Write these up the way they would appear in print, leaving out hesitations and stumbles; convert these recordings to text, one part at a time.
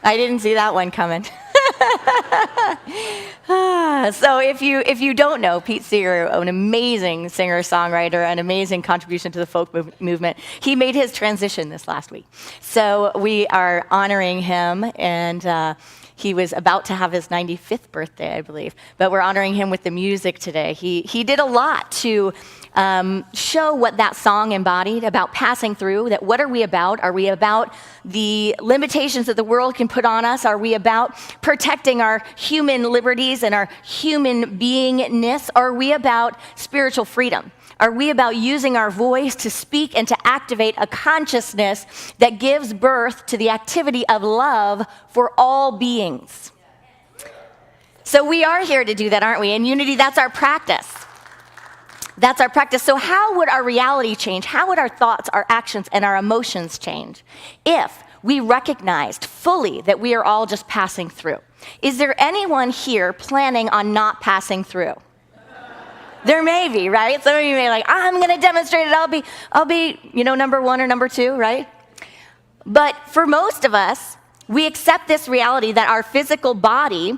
I didn't see that one coming. So if you don't know Pete Seeger, an amazing singer-songwriter, an amazing contribution to the folk movement, he made his transition this last week. So we are honoring him, and he was about to have his 95th birthday, I believe. But we're honoring him with the music today. He did a lot to show what that song embodied about passing through, that what are we about? Are we about the limitations that the world can put on us? Are we about protecting our human liberties and our human beingness? Are we about spiritual freedom? Are we about using our voice to speak and to activate a consciousness that gives birth to the activity of love for all beings? So we are here to do that, aren't we? In Unity, that's our practice. That's our practice. So how would our reality change? How would our thoughts, our actions, and our emotions change if we recognized fully that we are all just passing through? Is there anyone here planning on not passing through? There may be, right? Some of you may be like, I'm going to demonstrate it. I'll be, number one or number two, right? But for most of us, we accept this reality that our physical body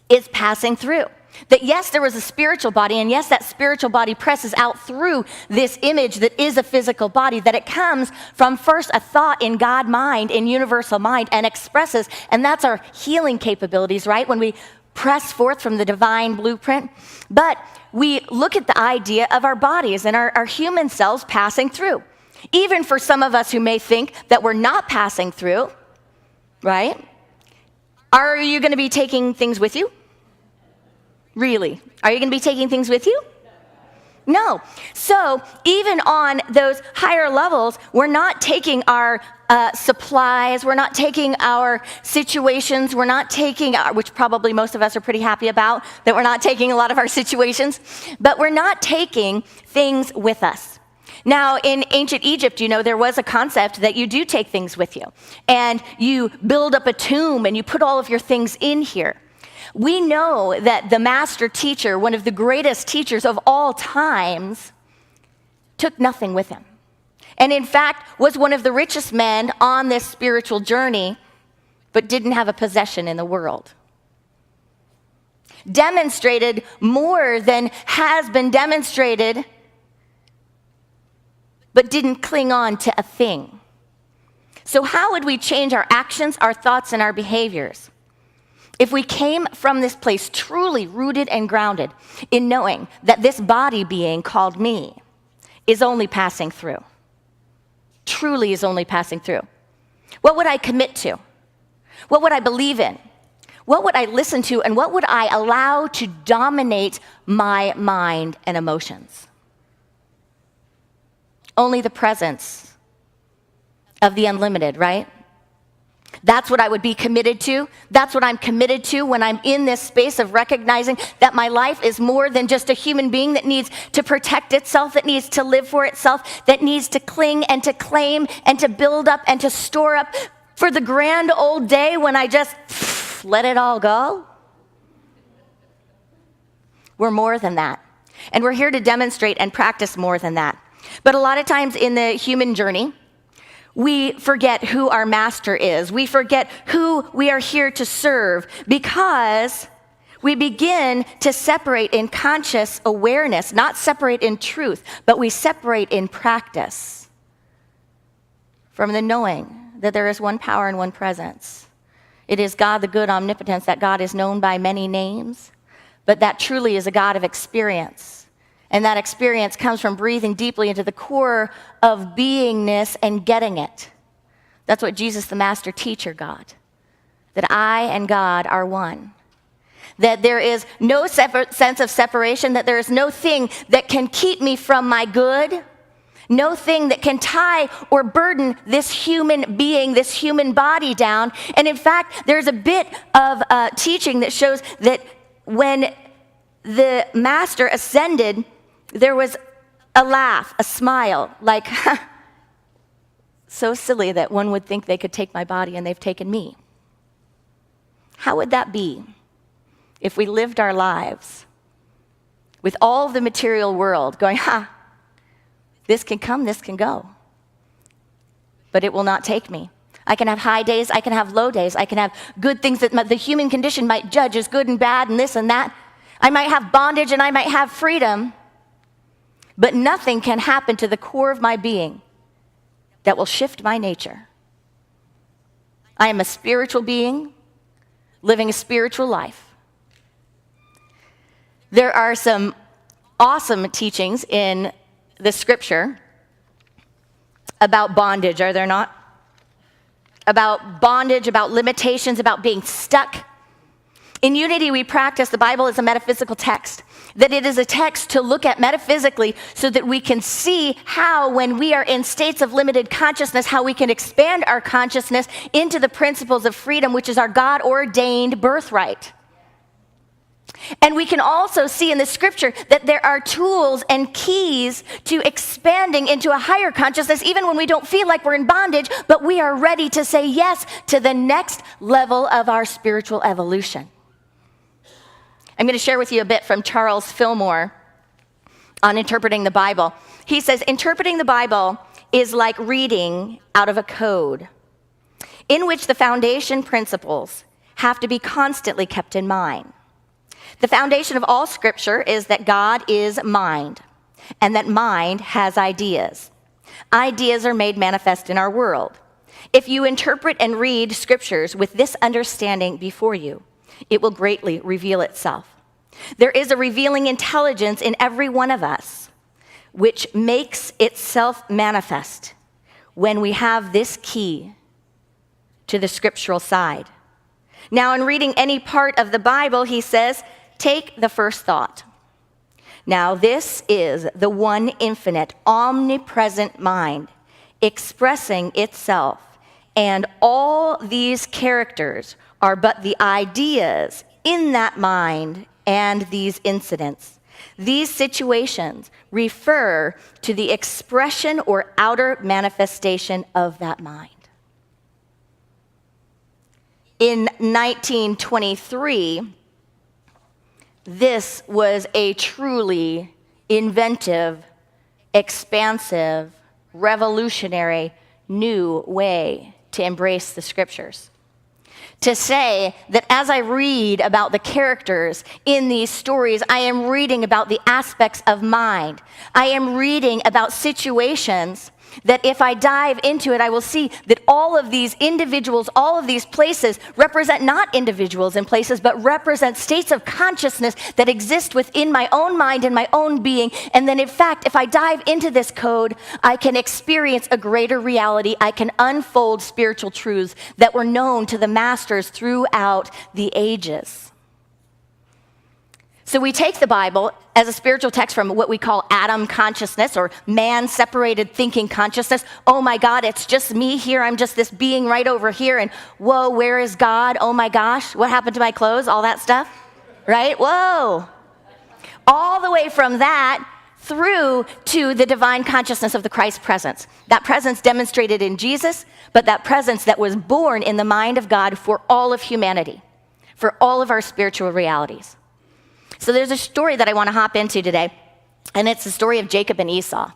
is passing through. That yes, there was a spiritual body, and yes, that spiritual body presses out through this image that is a physical body, that it comes from first a thought in God mind, in universal mind, and expresses, and that's our healing capabilities, right? When we press forth from the divine blueprint. But we look at the idea of our bodies and our human selves passing through. Even for some of us who may think that we're not passing through, right? Are you going to be taking things with you? Really? Are you going to be taking things with you? No. So even on those higher levels, we're not taking our supplies, we're not taking our situations, we're not taking, which probably most of us are pretty happy about, that we're not taking a lot of our situations, but we're not taking things with us. Now, in ancient Egypt, there was a concept that you do take things with you, and you build up a tomb, and you put all of your things in here. We know that the master teacher, one of the greatest teachers of all times, took nothing with him. And in fact, was one of the richest men on this spiritual journey, but didn't have a possession in the world. Demonstrated more than has been demonstrated, but didn't cling on to a thing. So how would we change our actions, our thoughts, and our behaviors if we came from this place truly rooted and grounded in knowing that this body being called me is only passing through? Truly is only passing through. What would I commit to? What would I believe in? What would I listen to? And what would I allow to dominate my mind and emotions? Only the presence of the unlimited, right? That's what I would be committed to. That's what I'm committed to when I'm in this space of recognizing that my life is more than just a human being that needs to protect itself, that needs to live for itself, that needs to cling and to claim and to build up and to store up for the grand old day when I just let it all go. We're more than that. And we're here to demonstrate and practice more than that. But a lot of times in the human journey, we forget who our master is. We forget who we are here to serve because we begin to separate in conscious awareness, not separate in truth, but we separate in practice from the knowing that there is one power and one presence. It is God, the good omnipotence, that God is known by many names, but that truly is a God of experience. And that experience comes from breathing deeply into the core of beingness and getting it. That's what Jesus, the master teacher, got. That I and God are one. That there is no sense of separation, that there is no thing that can keep me from my good, no thing that can tie or burden this human being, this human body down. And in fact, there's a bit of teaching that shows that when the master ascended, there was a laugh, a smile, like, so silly that one would think they could take my body and they've taken me. How would that be if we lived our lives with all the material world going, this can come, this can go, but it will not take me. I can have high days. I can have low days. I can have good things that the human condition might judge as good and bad and this and that. I might have bondage and I might have freedom. But nothing can happen to the core of my being that will shift my nature. I am a spiritual being living a spiritual life. There are some awesome teachings in the scripture about bondage, are there not? About bondage, about limitations, about being stuck. In Unity, we practice the Bible as a metaphysical text, that it is a text to look at metaphysically so that we can see how, when we are in states of limited consciousness, how we can expand our consciousness into the principles of freedom, which is our God-ordained birthright. And we can also see in the scripture that there are tools and keys to expanding into a higher consciousness, even when we don't feel like we're in bondage, but we are ready to say yes to the next level of our spiritual evolution. I'm going to share with you a bit from Charles Fillmore on interpreting the Bible. He says, interpreting the Bible is like reading out of a code in which the foundation principles have to be constantly kept in mind. The foundation of all scripture is that God is mind, and that mind has ideas. Ideas are made manifest in our world. If you interpret and read scriptures with this understanding before you, it will greatly reveal itself. There is a revealing intelligence in every one of us, which makes itself manifest when we have this key to the scriptural side. Now, in reading any part of the Bible, he says, take the first thought. Now, this is the one infinite, omnipresent mind expressing itself, and all these characters are but the ideas in that mind and these incidents. These situations refer to the expression or outer manifestation of that mind. In 1923, this was a truly inventive, expansive, revolutionary, new way to embrace the scriptures. To say that as I read about the characters in these stories, I am reading about the aspects of mind. I am reading about situations that if I dive into it, I will see that all of these individuals, all of these places represent not individuals and places, but represent states of consciousness that exist within my own mind and my own being. And then in fact, if I dive into this code, I can experience a greater reality. I can unfold spiritual truths that were known to the masters throughout the ages. So we take the Bible as a spiritual text from what we call atom consciousness or man-separated thinking consciousness. Oh my God, it's just me here. I'm just this being right over here. And whoa, where is God? Oh my gosh, what happened to my clothes? All that stuff, right? Whoa. All the way from that through to the divine consciousness of the Christ presence. That presence demonstrated in Jesus, but that presence that was born in the mind of God for all of humanity, for all of our spiritual realities. So there's a story that I want to hop into today, and it's the story of Jacob and Esau.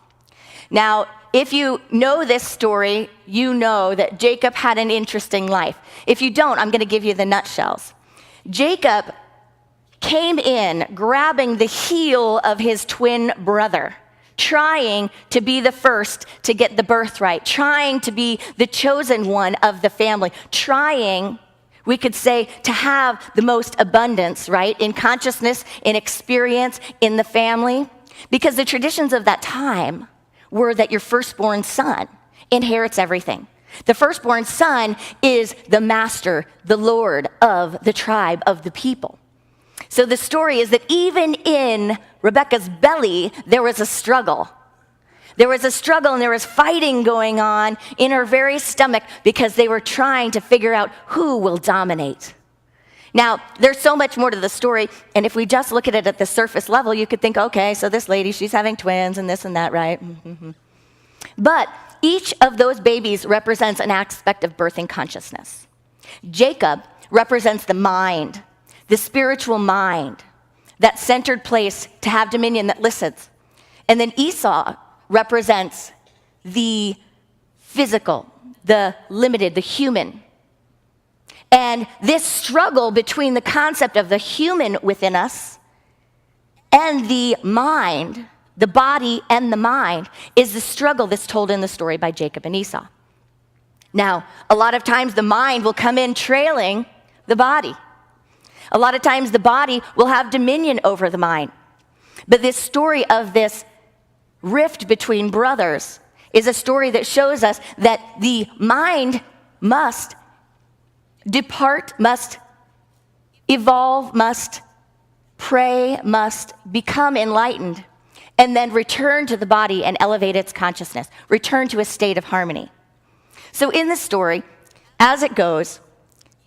Now, if you know this story, you know that Jacob had an interesting life. If you don't, I'm going to give you the nutshells. Jacob came in grabbing the heel of his twin brother, trying to be the first to get the birthright, trying to be the chosen one of the family, trying, we could say, to have the most abundance, right? In consciousness, in experience, in the family. Because the traditions of that time were that your firstborn son inherits everything. The firstborn son is the master, the lord of the tribe, of the people. So the story is that even in Rebekah's belly, there was a struggle. There was a struggle and there was fighting going on in her very stomach because they were trying to figure out who will dominate. Now, there's so much more to the story, and if we just look at it at the surface level, you could think, okay, so this lady, she's having twins and this and that, right? Mm-hmm. But each of those babies represents an aspect of birthing consciousness. Jacob represents the mind, the spiritual mind, that centered place to have dominion that listens. And then Esau represents the physical, the limited, the human. And this struggle between the concept of the human within us and the mind, the body and the mind, is the struggle that's told in the story by Jacob and Esau. Now, a lot of times the mind will come in trailing the body. A lot of times the body will have dominion over the mind. But this story of this rift between brothers is a story that shows us that the mind must depart, must evolve, must pray, must become enlightened, and then return to the body and elevate its consciousness, return to a state of harmony. So in the story, as it goes,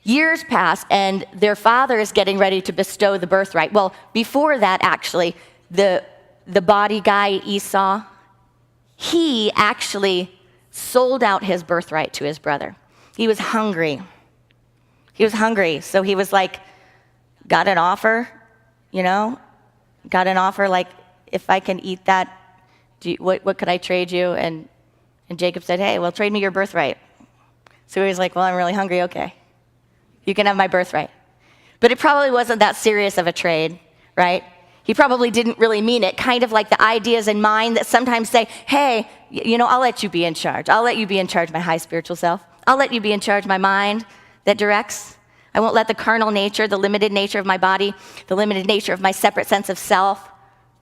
years pass and their father is getting ready to bestow the birthright. Well, before that, actually, the body guy, Esau, he actually sold out his birthright to his brother. He was hungry. So he was like, got an offer, like, if I can eat that, what could I trade you? And Jacob said, hey, well, trade me your birthright. So he was like, well, I'm really hungry, okay. You can have my birthright. But it probably wasn't that serious of a trade, right? He probably didn't really mean it, kind of like the ideas in mind that sometimes say, hey, I'll let you be in charge. I'll let you be in charge, my high spiritual self. I'll let you be in charge, my mind that directs. I won't let the carnal nature, the limited nature of my body, the limited nature of my separate sense of self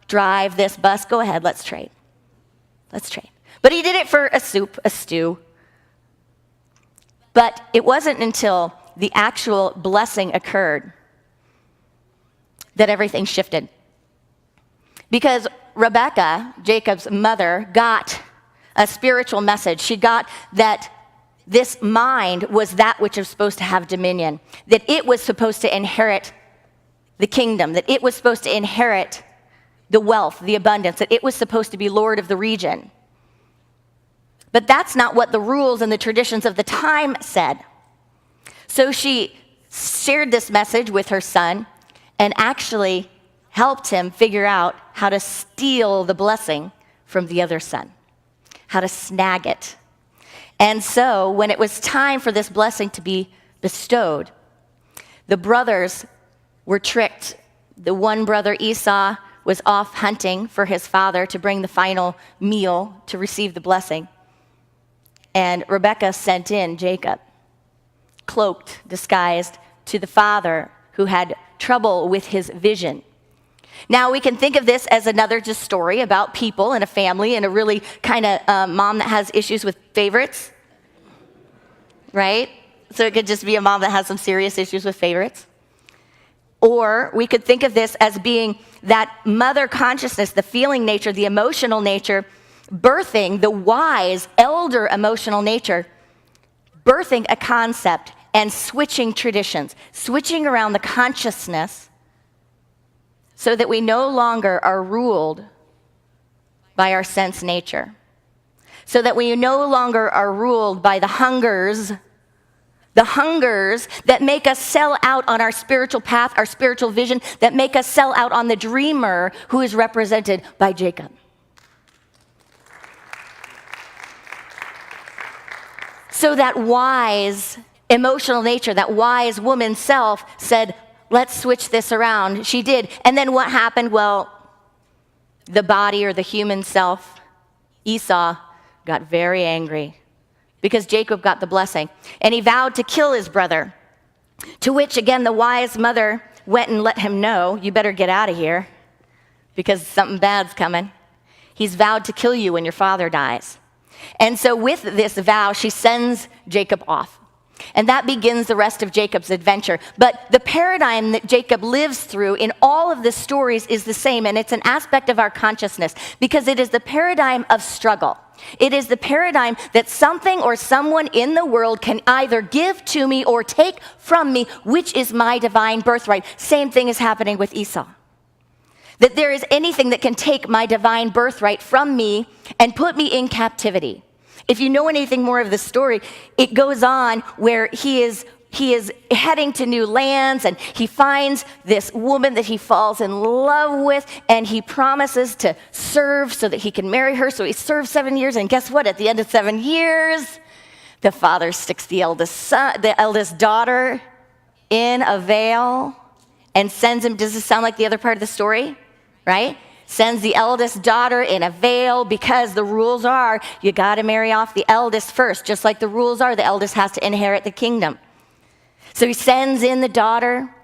drive this bus. Go ahead, let's trade. But he did it for a soup, a stew. But it wasn't until the actual blessing occurred that everything shifted. Because Rebekah, Jacob's mother, got a spiritual message. She got that this mind was that which was supposed to have dominion, that it was supposed to inherit the kingdom, that it was supposed to inherit the wealth, the abundance, that it was supposed to be Lord of the region. But that's not what the rules and the traditions of the time said. So she shared this message with her son and actually helped him figure out how to steal the blessing from the other son, how to snag it. And so when it was time for this blessing to be bestowed, the brothers were tricked. The one brother, Esau, was off hunting for his father to bring the final meal to receive the blessing. And Rebekah sent in Jacob, cloaked, disguised, to the father who had trouble with his vision. Now, we can think of this as another just story about people and a family and a really kind of mom that has issues with favorites, right? So it could just be a mom that has some serious issues with favorites. Or we could think of this as being that mother consciousness, the feeling nature, the emotional nature, birthing the wise, elder emotional nature, birthing a concept and switching traditions, switching around the consciousness so that we no longer are ruled by our sense nature, so that we no longer are ruled by the hungers that make us sell out on our spiritual path, our spiritual vision, that make us sell out on the dreamer who is represented by Jacob. So that wise emotional nature, that wise woman self said, let's switch this around. She did. And then what happened? Well, the body or the human self, Esau, got very angry because Jacob got the blessing. And he vowed to kill his brother, to which, again, the wise mother went and let him know, you better get out of here because something bad's coming. He's vowed to kill you when your father dies. And so with this vow, she sends Jacob off. And that begins the rest of Jacob's adventure. But the paradigm that Jacob lives through in all of the stories is the same, and it's an aspect of our consciousness because it is the paradigm of struggle. It is the paradigm that something or someone in the world can either give to me or take from me, which is my divine birthright. Same thing is happening with Esau. That there is anything that can take my divine birthright from me and put me in captivity. If you know anything more of the story, it goes on where he is he is heading to new lands, and he finds this woman that he falls in love with, and he promises to serve so that he can marry her. So he serves 7 years, and guess what? At the end of 7 years, the father sticks the eldest daughter in a veil and sends him. Does this sound like the other part of the story? Right? Sends the eldest daughter in a veil because the rules are you got to marry off the eldest first. Just like the rules are, the eldest has to inherit the kingdom. So he sends in the daughter,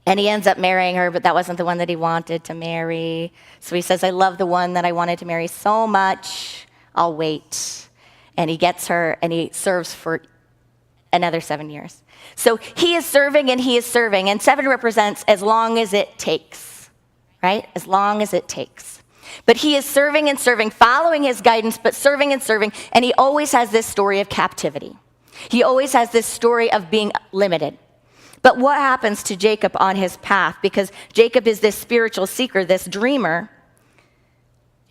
and he ends up marrying her, but that wasn't the one that he wanted to marry. So he says, I love the one that I wanted to marry so much, I'll wait. And he gets her, and he serves for another 7 years. So he is serving, and he is serving, and 7 represents as long as it takes, right? As long as it takes. But he is serving and serving, following his guidance, but serving and serving, and he always has this story of captivity. He always has this story of being limited. But what happens to Jacob on his path? Because Jacob is this spiritual seeker, this dreamer.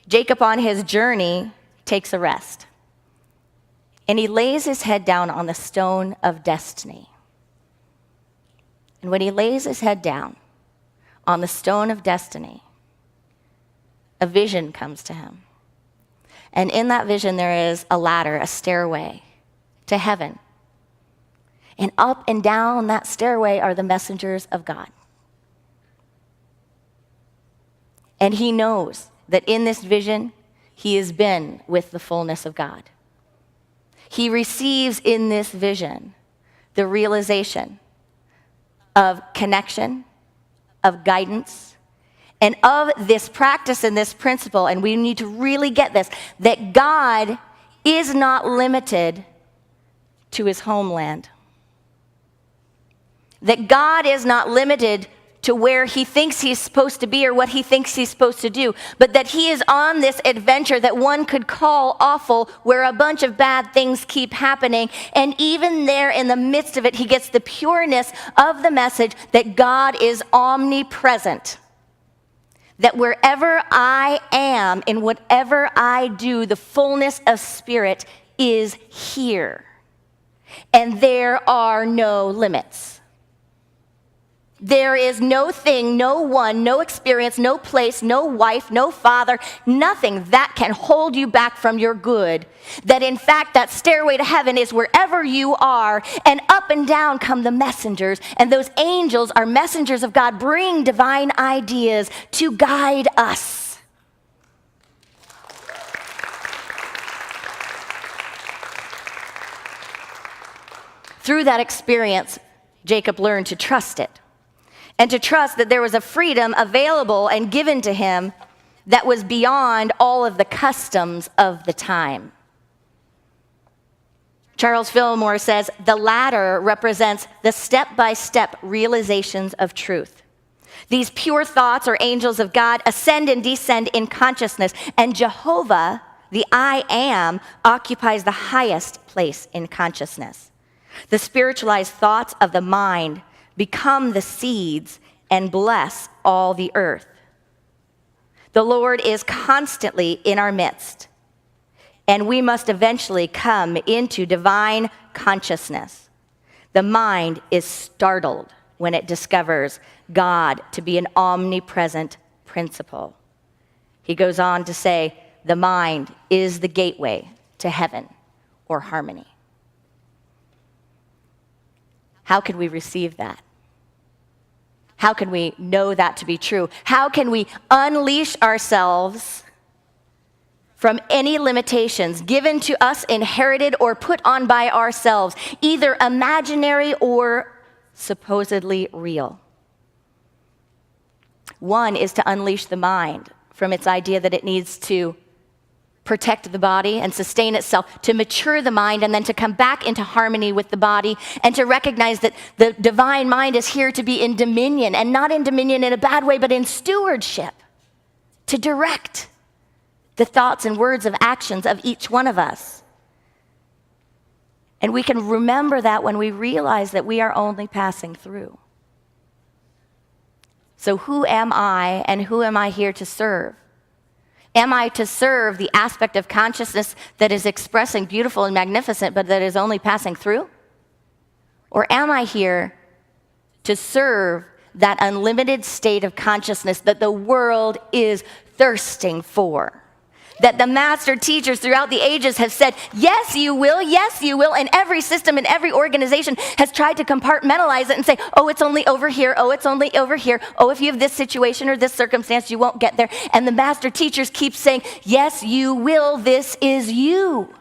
Jacob on his journey takes a rest. And he lays his head down on the stone of destiny. And when he lays his head down on the stone of destiny, a vision comes to him. And in that vision, there is a ladder, a stairway to heaven. And up and down that stairway are the messengers of God. And he knows that in this vision, he has been with the fullness of God. He receives in this vision the realization of connection, of guidance, and of this practice and this principle, and we need to really get this, that God is not limited to his homeland. That God is not limited to where he thinks he's supposed to be or what he thinks he's supposed to do, but that he is on this adventure that one could call awful, where a bunch of bad things keep happening, and even there in the midst of it, he gets the pureness of the message that God is omnipresent. That wherever I am, in whatever I do, the fullness of Spirit is here. And there are no limits. There is no thing, no one, no experience, no place, no wife, no father, nothing that can hold you back from your good. That in fact, that stairway to heaven is wherever you are, and up and down come the messengers, and those angels are messengers of God, bring divine ideas to guide us. Through that experience, Jacob learned to trust it. And to trust that there was a freedom available and given to him that was beyond all of the customs of the time. Charles Fillmore says, the ladder represents the step-by-step realizations of truth. These pure thoughts, or angels of God, ascend and descend in consciousness, and Jehovah, the I Am, occupies the highest place in consciousness. The spiritualized thoughts of the mind become the seeds and bless all the earth. The Lord is constantly in our midst, and we must eventually come into divine consciousness. The mind is startled when it discovers God to be an omnipresent principle. He goes on to say, the mind is the gateway to heaven or harmony. How can we receive that? How can we know that to be true? How can we unleash ourselves from any limitations given to us, inherited, or put on by ourselves, either imaginary or supposedly real? One is to unleash the mind from its idea that it needs to protect the body and sustain itself, to mature the mind, and then to come back into harmony with the body, and to recognize that the divine mind is here to be in dominion, and not in dominion in a bad way, but in stewardship, to direct the thoughts and words of actions of each one of us. And we can remember that when we realize that we are only passing through. So who am I, and who am I here to serve? Am I to serve the aspect of consciousness that is expressing beautiful and magnificent, but that is only passing through? Or am I here to serve that unlimited state of consciousness that the world is thirsting for? That the master teachers throughout the ages have said, yes, you will, and every system and every organization has tried to compartmentalize it and say, oh, it's only over here, oh, it's only over here, oh, if you have this situation or this circumstance, you won't get there. And the master teachers keep saying, yes, you will, this is you.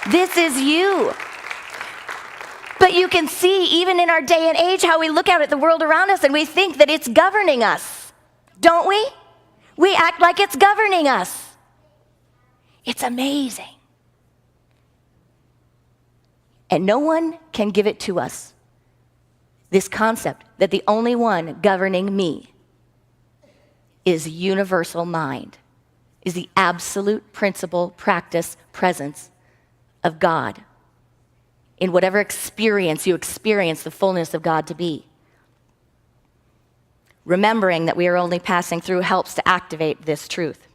This is you. But you can see, even in our day and age, how we look out at the world around us and we think that it's governing us, don't we? We act like it's governing us. It's amazing. And no one can give it to us. This concept that the only one governing me is universal mind, is the absolute principle, practice, presence of God. In whatever experience you experience the fullness of God to be. Remembering that we are only passing through helps to activate this truth.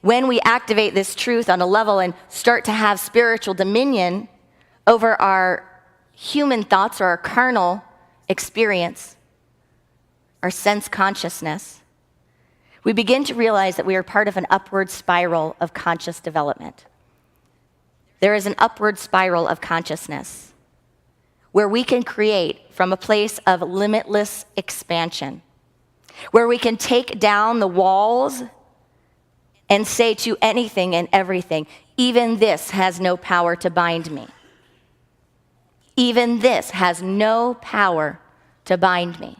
When we activate this truth on a level and start to have spiritual dominion over our human thoughts or our carnal experience, our sense consciousness, we begin to realize that we are part of an upward spiral of conscious development. There is an upward spiral of consciousness where we can create from a place of limitless expansion, where we can take down the walls and say to anything and everything, even this has no power to bind me. Even this has no power to bind me.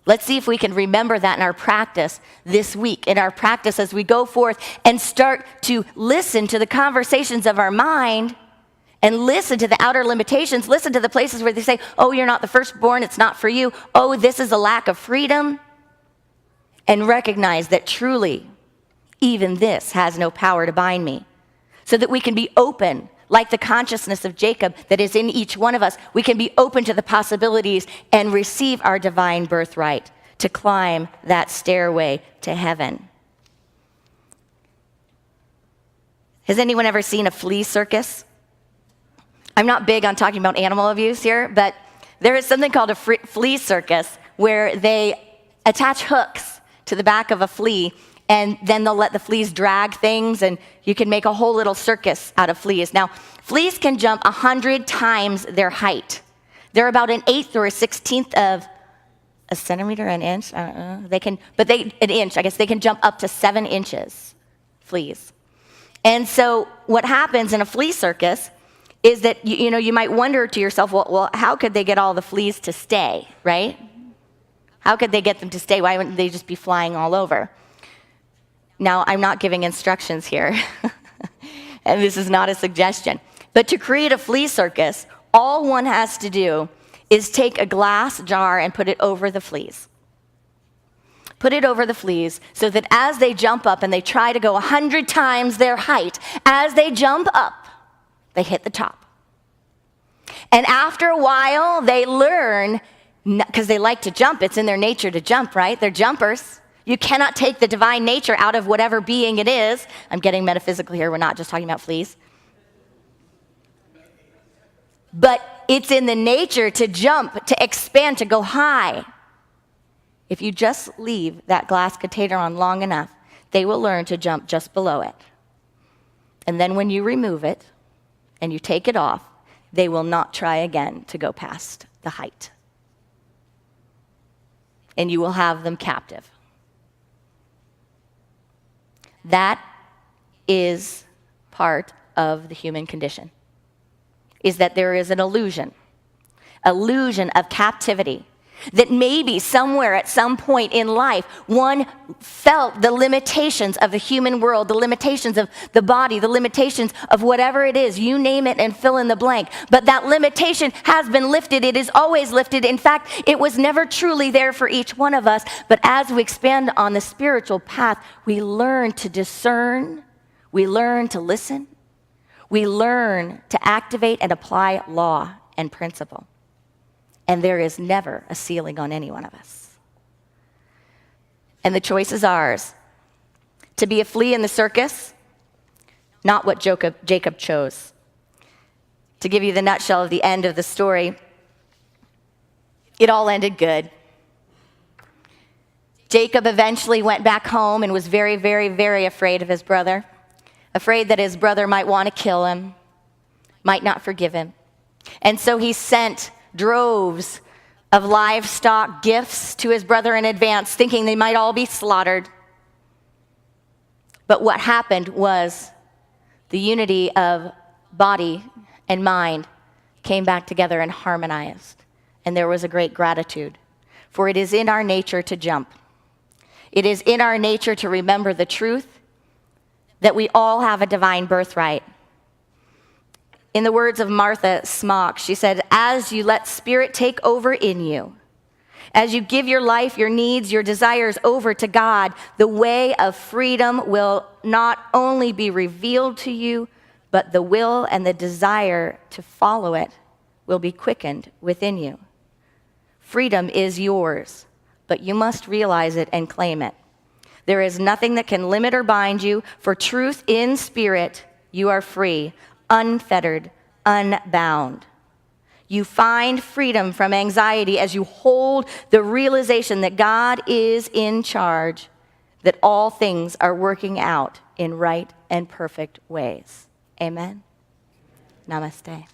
Let's see if we can remember that in our practice this week, in our practice as we go forth and start to listen to the conversations of our mind and listen to the outer limitations, listen to the places where they say, oh, you're not the firstborn, it's not for you. Oh, this is a lack of freedom. And recognize that truly, even this has no power to bind me. So that we can be open, like the consciousness of Jacob that is in each one of us. We can be open to the possibilities and receive our divine birthright to climb that stairway to heaven. Has anyone ever seen a flea circus? I'm not big on talking about animal abuse here, but there is something called a flea circus where they attach hooks to the back of a flea and then they'll let the fleas drag things and you can make a whole little circus out of fleas. Now, fleas can jump 100 times their height. They're about an eighth or a 16th of a centimeter, an inch, I don't know. An inch, I guess they can jump up to 7 inches, fleas. And so what happens in a flea circus is that, you might wonder to yourself, well, how could they get all the fleas to stay, right? How could they get them to stay? Why wouldn't they just be flying all over? Now, I'm not giving instructions here, and this is not a suggestion. But to create a flea circus, all one has to do is take a glass jar and put it over the fleas. Put it over the fleas so that as they jump up and they try to go 100 times their height, as they jump up, they hit the top. And after a while, they learn, because they like to jump, it's in their nature to jump, right? They're jumpers. You cannot take the divine nature out of whatever being it is. I'm getting metaphysical here, we're not just talking about fleas. But it's in the nature to jump, to expand, to go high. If you just leave that glass container on long enough, they will learn to jump just below it. And then when you remove it, and you take it off, they will not try again to go past the height. And you will have them captive. That is part of the human condition, is that there is an illusion of captivity. That maybe somewhere at some point in life, one felt the limitations of the human world, the limitations of the body, the limitations of whatever it is, you name it and fill in the blank. But that limitation has been lifted. It is always lifted. In fact, it was never truly there for each one of us. But as we expand on the spiritual path, we learn to discern, we learn to listen, we learn to activate and apply law and principle. And there is never a ceiling on any one of us. And the choice is ours. To be a flea in the circus, not what Jacob chose. To give you the nutshell of the end of the story, it all ended good. Jacob eventually went back home and was very, very, very afraid of his brother, afraid that his brother might want to kill him, might not forgive him. And so he sent droves of livestock gifts to his brother in advance, thinking they might all be slaughtered. But what happened was the unity of body and mind came back together and harmonized. And there was a great gratitude. For it is in our nature to jump. It is in our nature to remember the truth that we all have a divine birthright. In the words of Martha Smock, she said, as you let Spirit take over in you, as you give your life, your needs, your desires over to God, the way of freedom will not only be revealed to you, but the will and the desire to follow it will be quickened within you. Freedom is yours, but you must realize it and claim it. There is nothing that can limit or bind you. For truth in spirit, you are free, unfettered, unbound. You find freedom from anxiety as you hold the realization that God is in charge, that all things are working out in right and perfect ways. Amen. Namaste.